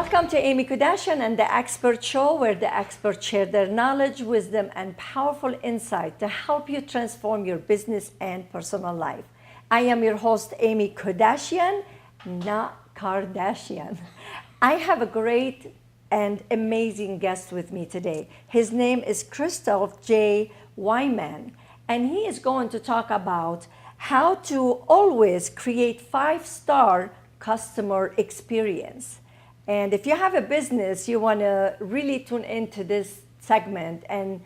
Welcome to Aimmee Kodachian and the Expert Show, where the experts share their knowledge, wisdom, and powerful insight to help you transform your business and personal life. I am your host, Aimmee Kodachian, not Kardashian. I have a great and amazing guest with me today. His name is Christoph J. Wyman, and he is going to talk about how to always create five-star customer experience. And if you have a business, you want to really tune into this segment and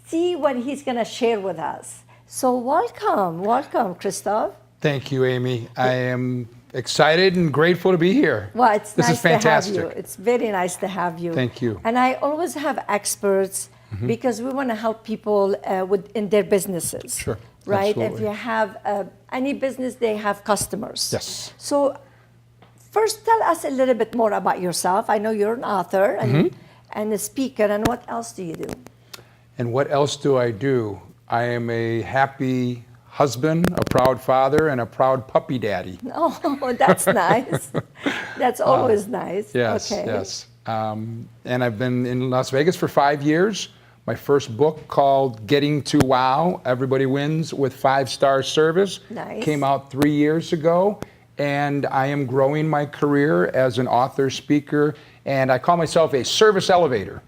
see what he's going to share with us. So welcome, Christoph. Thank you, Amy. I am excited and grateful to be here. Well, it's this nice is fantastic. to have you. It's very nice to have you. Thank you. And I always have experts because we want to help people in their businesses. Sure. Right? Absolutely. If you have any business, they have customers. Yes. So first, tell us a little bit more about yourself. I know you're an author and a speaker, and what else do you do? And what else do? I am a happy husband, a proud father, and a proud puppy daddy. Oh, that's nice. That's always nice. Yes, okay. yes. And I've been in Las Vegas for 5 years. My first book, called Getting to Wow, Everybody Wins with 5-Star Service, came out 3 years ago. And I am growing my career as an author, speaker, and I call myself a service elevator.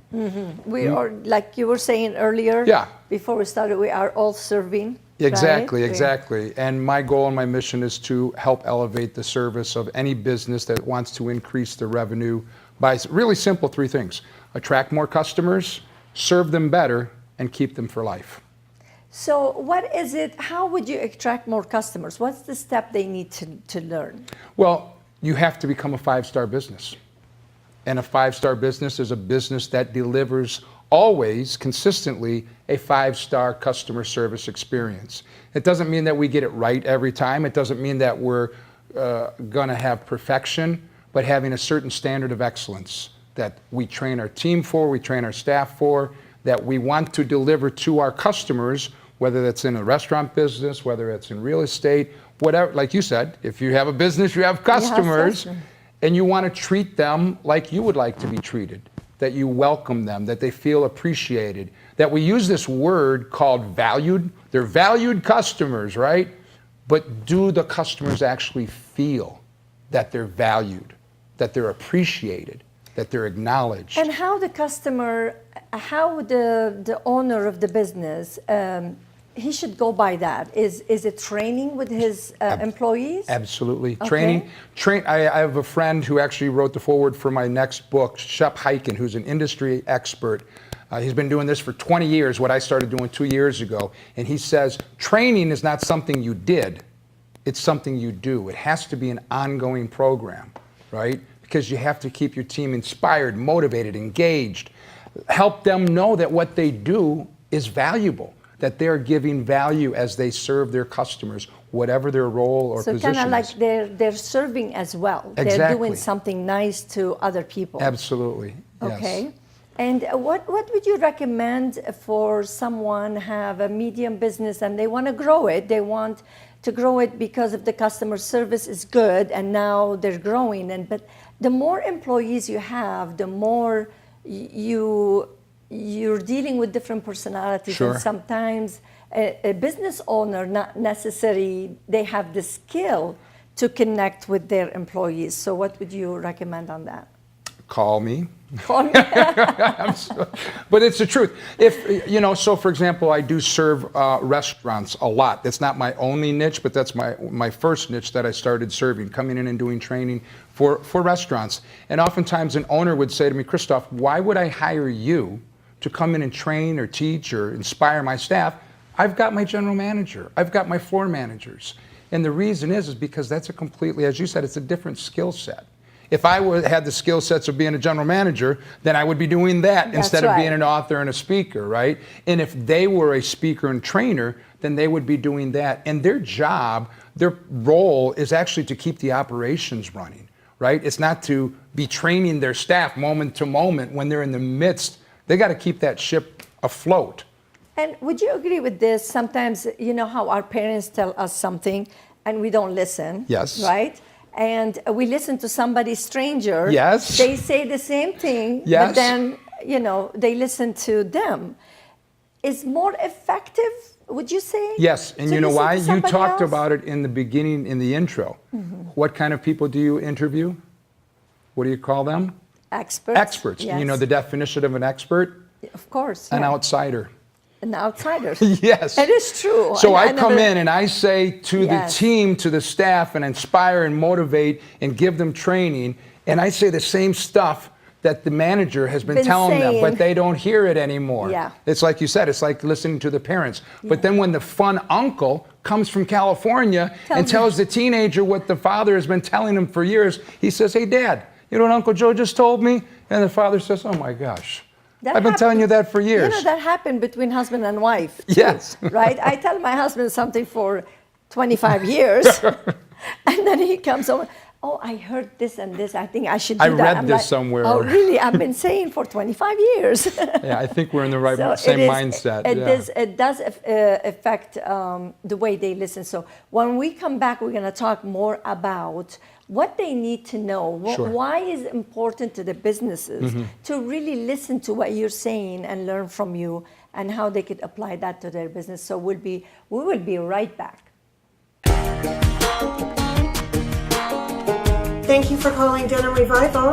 We are, like you were saying earlier, before we started, we are all serving. Exactly, right? exactly. And my goal and my mission is to help elevate the service of any business that wants to increase their revenue by really simple 3 things: attract more customers, serve them better, and keep them for life. So what is it, how would you attract more customers? What's the step they need to learn? Well, you have to become a 5-star business. And a 5-star business is a business that delivers always, consistently, a 5-star customer service experience. It doesn't mean that we get it right every time. It doesn't mean that we're gonna have perfection, but having a certain standard of excellence that we train our team for, we train our staff for, that we want to deliver to our customers, whether that's in a restaurant business, whether it's in real estate, whatever. Like you said, if you have a business, you have customers, and you want to treat them like you would like to be treated, that you welcome them, that they feel appreciated, that we use this word called valued. They're valued customers, right? But do the customers actually feel that they're valued, that they're appreciated, that they're acknowledged? And how the customer, how the owner of the business, he should go by that? Is it training with his employees? Absolutely. Okay. I have a friend who actually wrote the foreword for my next book, Shep Hyken, who's an industry expert. He's been doing this for 20 years, what I started doing 2 years ago. And he says, training is not something you did, it's something you do. It has to be an ongoing program, right? Because you have to keep your team inspired, motivated, engaged. Help them know that what they do is valuable, that they're giving value as they serve their customers, whatever their role or position is. So kind of like they're serving as well. Exactly. They're doing something nice to other people. Absolutely. Yes. Okay. And what would you recommend for someone have a medium business and they want to grow it? They want to grow it because of the customer service is good and now they're growing. But the more employees you have, the more you're dealing with different personalities. Sure. And sometimes a business owner, not necessarily, they have the skill to connect with their employees. So what would you recommend on that? Call me. Call me. But it's the truth. If, so for example, I do serve restaurants a lot. That's not my only niche, but that's my first niche that I started serving, coming in and doing training for restaurants. And oftentimes an owner would say to me, Christoph, why would I hire you to come in and train or teach or inspire my staff? I've got my general manager. I've got my floor managers. And the reason is because that's a completely, as you said, it's a different skill set. If I had the skill sets of being a general manager, then I would be doing that instead of being an author and a speaker, right? And if they were a speaker and trainer, then they would be doing that. And their job, their role is actually to keep the operations running, right? It's not to be training their staff moment to moment when they're in the midst. They got to keep that ship afloat. And would you agree with this? Sometimes, you know how our parents tell us something and we don't listen. Yes. Right? and we listen to somebody stranger. Yes. They say the same thing, Yes. but then, they listen to them. Is more effective, would you say? Yes, and to you know listen why? to You somebody talked else? about it in the beginning, in the intro. What kind of people do you interview? What do you call them? Experts. Experts. Yes. You know the definition of an expert? Of course. An yeah. outsider. An outsider. Yes. It is true. So I come never- in and I say to the Yes. team, to the staff, and inspire and motivate and give them training, and I say the same stuff that the manager has been telling them, saying. but they don't hear it anymore. Yeah. It's like you said, it's like listening to the parents. But then when the fun uncle comes from California and tells the teenager what the father has been telling him for years, he says, "Hey, Dad, you know what Uncle Joe just told me?" And the father says, "Oh my gosh, That I've been telling you that for years." You know, that happened between husband and wife. too, Yes. Right? I tell my husband something for 25 years, and then he comes over. "Oh, I heard this and this. I think I should do I that." read I'm this like, somewhere. "Oh, really? I've been saying for 25 years." Yeah, I think we're in the right So same it is- mindset. It, yeah. it does affect the way they listen. So when we come back, we're going to talk more about what they need to know. Sure. Why is it important to the businesses to really listen to what you're saying and learn from you, and how they could apply that to their business. So we will be right back. Thank you for calling Denim Revival.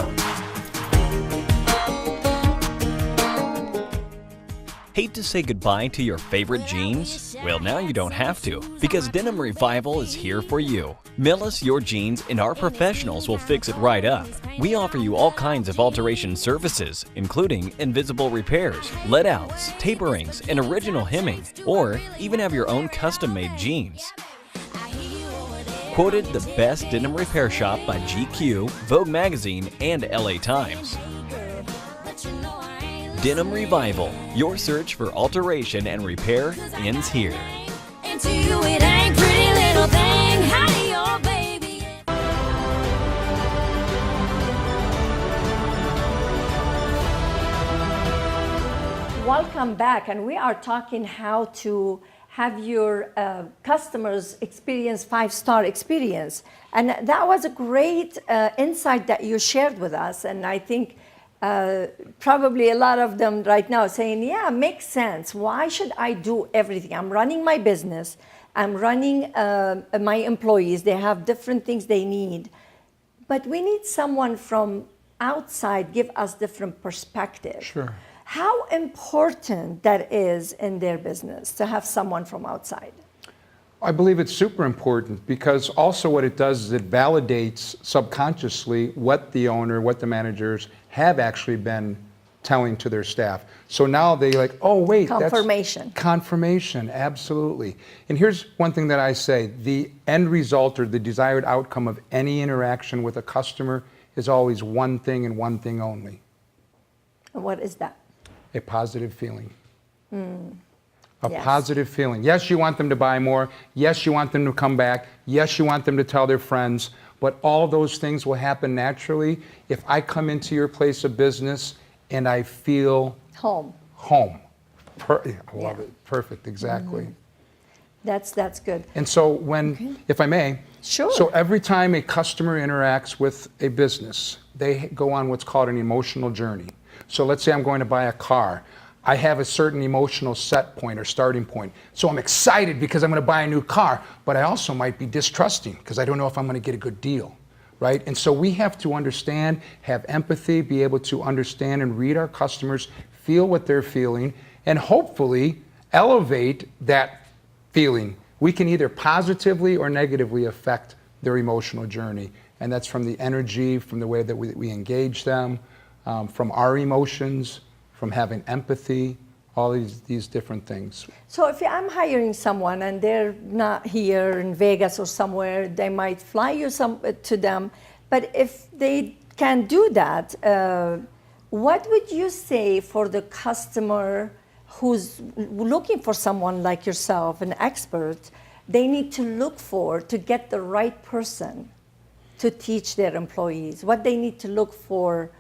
Hate to say goodbye to your favorite jeans? Well, now you don't have to, because Denim Revival is here for you. Mail us your jeans and our professionals will fix it right up. We offer you all kinds of alteration services, including invisible repairs, let-outs, taperings, and original hemming, or even have your own custom-made jeans. Quoted the best denim repair shop by GQ, Vogue Magazine, and LA Times. Denim Revival, your search for alteration and repair ends here. And to you it ain't pretty little thing. Howdy, your baby. Welcome back, and we are talking how to have your customers experience 5-star experience. And that was a great insight that you shared with us. And I think probably a lot of them right now saying, yeah, makes sense. Why should I do everything? I'm running my business. I'm running my employees. They have different things they need. But we need someone from outside give us different perspective. Sure. How important that is in their business to have someone from outside? I believe it's super important, because also what it does is it validates subconsciously what the owner, what the managers have actually been telling to their staff. So now they like, oh wait, Confirmation. That's confirmation, absolutely. And here's one thing that I say, the end result or the desired outcome of any interaction with a customer is always one thing and one thing only: What is that? a positive feeling. A Yes. positive feeling. Yes, you want them to buy more. Yes, you want them to come back. Yes, you want them to tell their friends. But all those things will happen naturally if I come into your place of business and I feel Home. home. I love Yeah. it. Perfect, exactly. That's good. And so when, if I may, Sure. so every time a customer interacts with a business, they go on what's called an emotional journey. So let's say I'm going to buy a car. I have a certain emotional set point or starting point. So I'm excited because I'm going to buy a new car, but I also might be distrusting because I don't know if I'm going to get a good deal, right? And so we have to understand, have empathy, be able to understand and read our customers, feel what they're feeling, and hopefully elevate that feeling. We can either positively or negatively affect their emotional journey. And that's from the energy, from the way that we engage them, from our emotions, from having empathy, all these different things. So if I'm hiring someone and they're not here in Vegas or somewhere, they might fly you to them. But if they can do that, what would you say for the customer who's looking for someone like yourself, an expert, they need to look for to get the right person to teach their employees? What they need to look for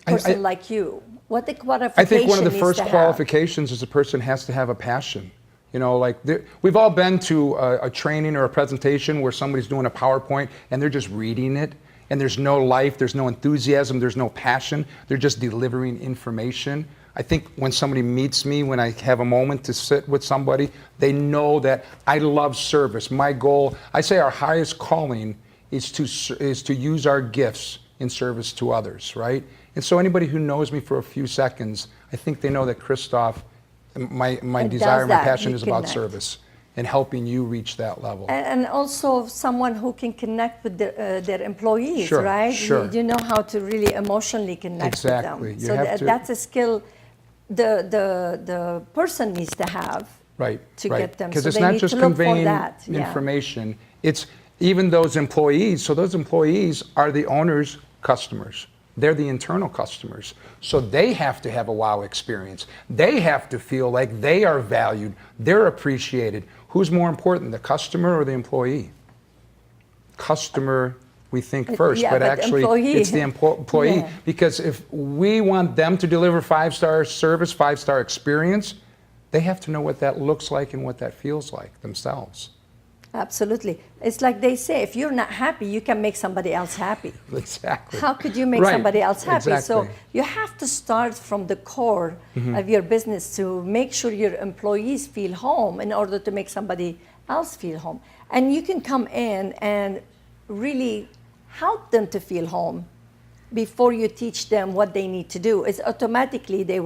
a person like you? What the qualification I think one of the needs first to have? qualifications is a person has to have a passion You know, like we've all been to a training or a presentation where somebody's doing a PowerPoint and they're just reading it, and there's no life, there's no enthusiasm, there's no passion. They're just delivering information. I think when somebody meets me, when I have a moment to sit with somebody, they know that I love service. My goal, I say our highest calling is to use our gifts in service to others, right? And so anybody who knows me for a few seconds, I think they know that Christoph, my desire, my passion is about service and helping you reach that level. And also someone who can connect with their employees, Sure, right? sure. You know how to really emotionally connect Exactly. with You them. have So to- that's a skill the person needs to have to get them. Because So it's they not need just to look for conveying that. Yeah. information, it's even those employees. So those employees are the owner's customers. They're the internal customers. So they have to have a wow experience. They have to feel like they are valued, they're appreciated. Who's more important, the customer or the employee? Customer, we think first, yeah, but but actually employee. it's the employee. Yeah. Because if we want them to deliver 5-star service, 5-star experience, they have to know what that looks like and what that feels like themselves. Absolutely. It's like they say, if you're not happy, you can make somebody else happy. Exactly. How could you make Right. somebody else happy? So Exactly. you have to start from the core of your business to make sure your employees feel home in order to make somebody else feel home. And you can come in and really help them to feel home before you teach them what they need to do. It's automatically they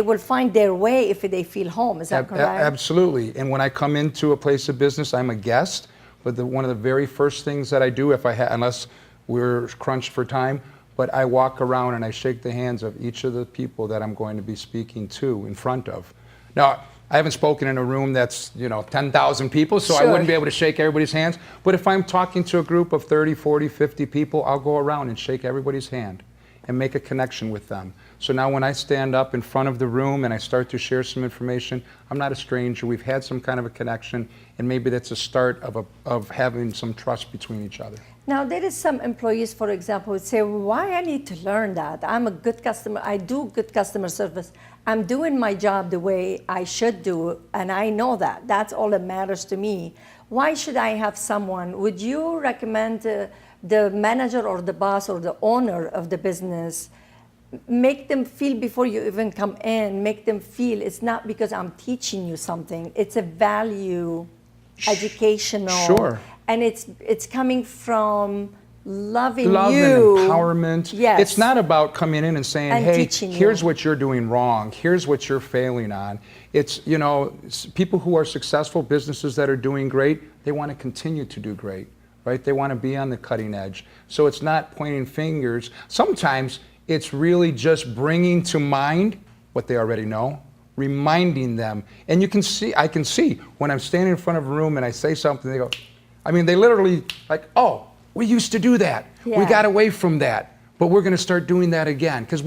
will find their way if they feel home. Is that correct? Absolutely. And when I come into a place of business, I'm a guest. But one of the very first things that I do, unless we're crunched for time, but I walk around and I shake the hands of each of the people that I'm going to be speaking to in front of. Now, I haven't spoken in a room that's 10,000 people, so I Sure. wouldn't be able to shake everybody's hands. But if I'm talking to a group of 30, 40, 50 people, I'll go around and shake everybody's hand and make a connection with them. So now when I stand up in front of the room and I start to share some information, I'm not a stranger. We've had some kind of a connection, and maybe that's a start of having some trust between each other. Now, there is some employees, for example, would say, why I need to learn that? I'm a good customer. I do good customer service. I'm doing my job the way I should do, and I know that. That's all that matters to me. Why should I have someone? Would you recommend the manager or the boss or the owner of the business, make them feel before you even come in, make them feel it's not because I'm teaching you something, it's a value, educational. Sure. And it's coming from loving Love you. and empowerment. Yes. It's not about coming in and saying, And hey, teaching here's you. what you're doing wrong. Here's what you're failing on. It's, people who are successful, businesses that are doing great, they want to continue to do great, right? They want to be on the cutting edge. So it's not pointing fingers. Sometimes it's really just bringing to mind what they already know, reminding them. And I can see when I'm standing in front of a room and I say something, they go, they literally like, oh, we used to do that. Yeah. We got away from that, but we're going to start doing that again. Because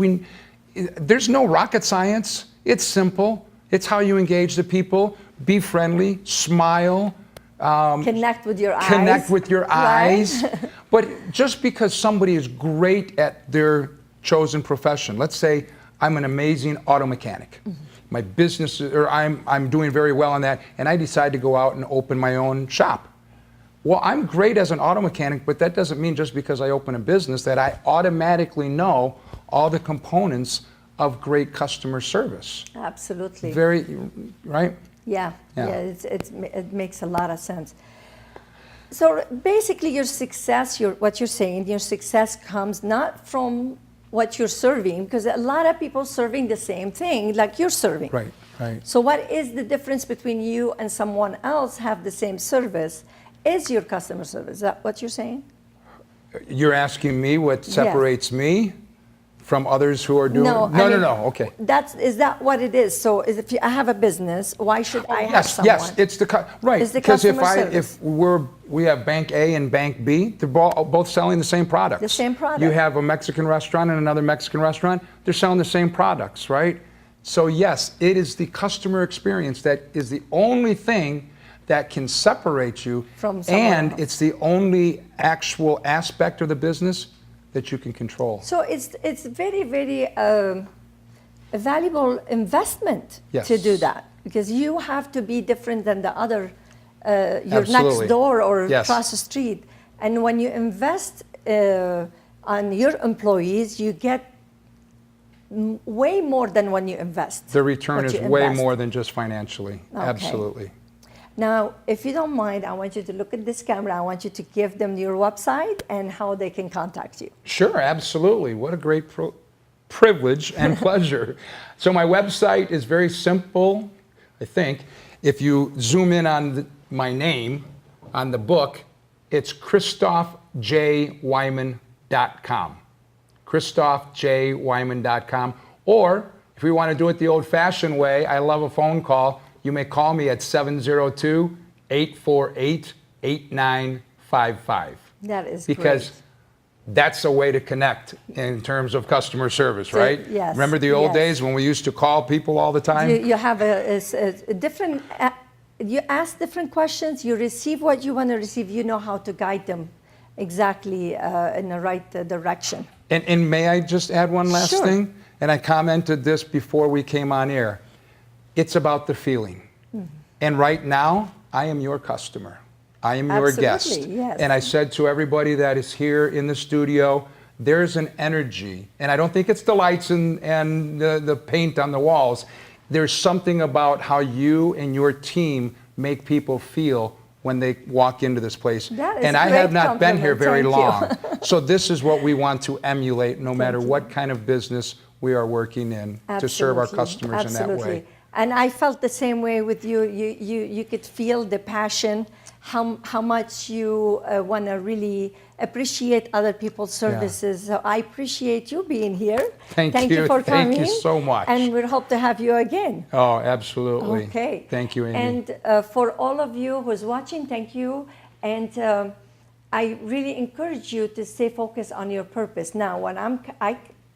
there's no rocket science. It's simple. It's how you engage the people. Be friendly, smile. Connect with your eyes. Connect with your Right? eyes. But just because somebody is great at their chosen profession, let's say I'm an amazing auto mechanic. My business, or I'm doing very well on that, and I decide to go out and open my own shop. Well, I'm great as an auto mechanic, but that doesn't mean just because I open a business that I automatically know all the components of great customer service. Absolutely. Right? Yeah. Yeah. It makes a lot of sense. So basically your success, what you're saying, your success comes not from what you're serving, because a lot of people serving the same thing like you're serving. Right. So what is the difference between you and someone else have the same service? Is your customer service? Is that what you're saying? You're asking me what separates me from others who are doing? No, Okay. Is that what it is? So if I have a business, why should I have someone? Yes, it's right. It's the Because customer service. we have Bank A and Bank B, they're both selling the same products. The same product. You have a Mexican restaurant and another Mexican restaurant, they're selling the same products, right? So yes, it is the customer experience that is the only thing that can separate you from someone and else. it's the only actual aspect of the business that you can control. So it's very, very a valuable investment Yes. to do that, because you have to be different than the other, your Absolutely. next door or Yes. across the street. And when you invest on your employees, you get way more than when you invest. The return what is you way invest. more than just financially. Okay. Absolutely. Now, if you don't mind, I want you to look at this camera. I want you to give them your website and how they can contact you. Sure, absolutely. What a great privilege and pleasure. So my website is very simple, I think. If you zoom in on my name on the book, it's ChristophJWyman.com. ChristophJWyman.com. Or if we want to do it the old-fashioned way, I love a phone call. You may call me at 702-848-8955. That is Because great. that's a way to connect in terms of customer service, So, right? yes, Remember the old yes. days when we used to call people all the time? You have a different, you ask different questions, you receive what you want to receive, you know how to guide them exactly in the right direction. And may I just add one last Sure. thing? And I commented this before we came on air. It's about the feeling. Mm-hmm. And right now, I am your customer. I am your guest. Absolutely, yes. And I said to everybody that is here in the studio, there's an energy. And I don't think it's the lights and the paint on the walls. There's something about how you and your team make people feel when they walk into this place. That is And I great have not been here very compliment. Thank long. So this is what we want to emulate no matter what kind of business we are working in to serve our Absolutely, customers in that way. absolutely. And I felt the same way with you. You could feel the passion, how much you want to really appreciate other people's services. So I appreciate you being here. Thank you you. for Thank coming. you so much. And we hope to have you again. Oh, absolutely. Okay. Thank you, Amy. And for all of you who's watching, thank you. And I really encourage you to stay focused on your purpose. Now,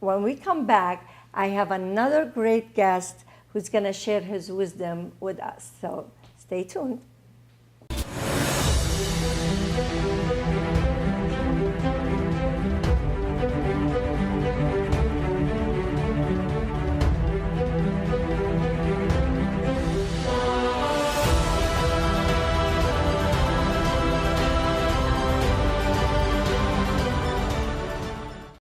when we come back, I have another great guest who's going to share his wisdom with us. So stay tuned.